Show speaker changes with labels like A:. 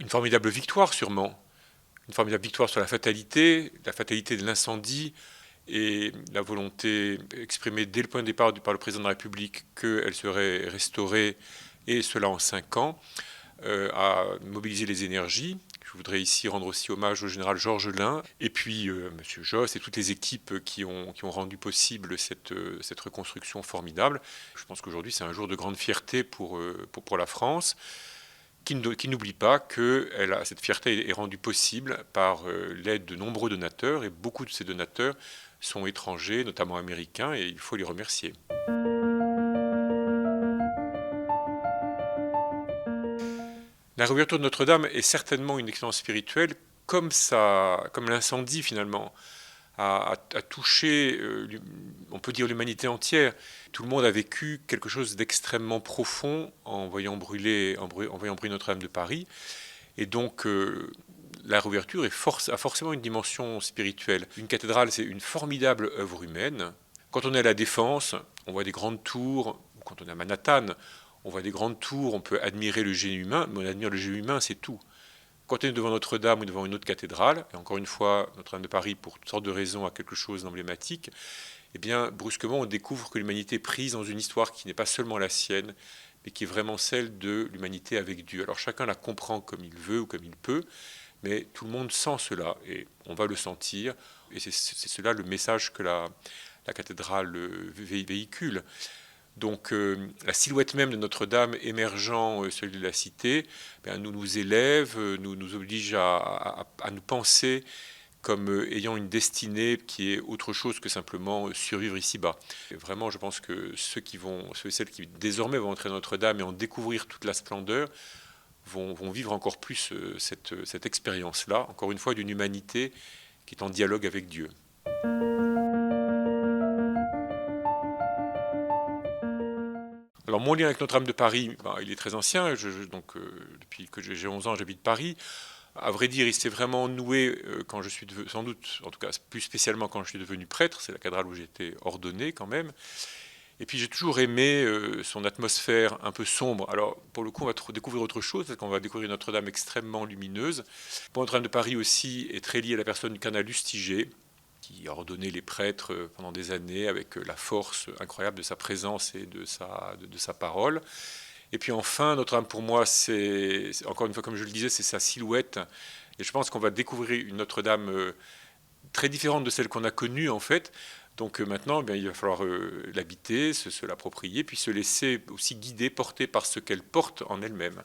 A: Une formidable victoire sûrement, une formidable victoire sur la fatalité de l'incendie et la volonté exprimée dès le point de départ par le président de la République qu'elle serait restaurée, et cela en 5 ans, à mobiliser les énergies. Je voudrais ici rendre aussi hommage au général Georges Lin et puis Monsieur Josse et toutes les équipes qui ont rendu possible cette reconstruction formidable. Je pense qu'aujourd'hui c'est un jour de grande fierté pour la France, qui n'oublie pas que cette fierté est rendue possible par l'aide de nombreux donateurs, et beaucoup de ces donateurs sont étrangers, notamment américains, et il faut les remercier. La réouverture de Notre-Dame est certainement une expérience spirituelle, comme l'incendie finalement a touché, on peut dire, l'humanité entière. Tout le monde a vécu quelque chose d'extrêmement profond en voyant brûler Notre-Dame de Paris. Et donc, la réouverture a forcément une dimension spirituelle. Une cathédrale, c'est une formidable œuvre humaine. Quand on est à la Défense, on voit des grandes tours. Quand on est à Manhattan, on voit des grandes tours, on peut admirer le génie humain, mais on admire le génie humain, c'est tout. Quand on est devant Notre-Dame ou devant une autre cathédrale, et encore une fois, Notre-Dame de Paris, pour toutes sortes de raisons, a quelque chose d'emblématique, eh bien, brusquement, on découvre que l'humanité est prise dans une histoire qui n'est pas seulement la sienne, mais qui est vraiment celle de l'humanité avec Dieu. Alors chacun la comprend comme il veut ou comme il peut, mais tout le monde sent cela, et on va le sentir, et c'est cela le message que la cathédrale véhicule. Donc la silhouette même de Notre-Dame émergeant celui de la cité, nous élève, nous oblige à nous penser comme ayant une destinée qui est autre chose que simplement survivre ici-bas. Et vraiment, je pense que ceux et celles qui désormais vont entrer à Notre-Dame et en découvrir toute la splendeur vont vivre encore plus cette expérience-là, encore une fois, d'une humanité qui est en dialogue avec Dieu. Alors mon lien avec Notre-Dame de Paris, il est très ancien. Depuis que j'ai 11 ans, j'habite Paris. À vrai dire, il s'est vraiment noué quand je suis devenu, sans doute, en tout cas plus spécialement quand je suis devenu prêtre. C'est la cathédrale où j'ai été ordonné quand même. Et puis j'ai toujours aimé son atmosphère un peu sombre. Alors pour le coup, on va découvrir autre chose, parce qu'on va découvrir Notre-Dame extrêmement lumineuse. Pour Notre-Dame de Paris aussi est très lié à la personne du cardinal Lustiger, qui a ordonné les prêtres pendant des années avec la force incroyable de sa présence et de sa parole. Et puis enfin, Notre-Dame pour moi, c'est encore une fois, comme je le disais, c'est sa silhouette. Et je pense qu'on va découvrir une Notre-Dame très différente de celle qu'on a connue en fait. Donc maintenant, il va falloir l'habiter, se l'approprier, puis se laisser aussi guider, porter par ce qu'elle porte en elle-même.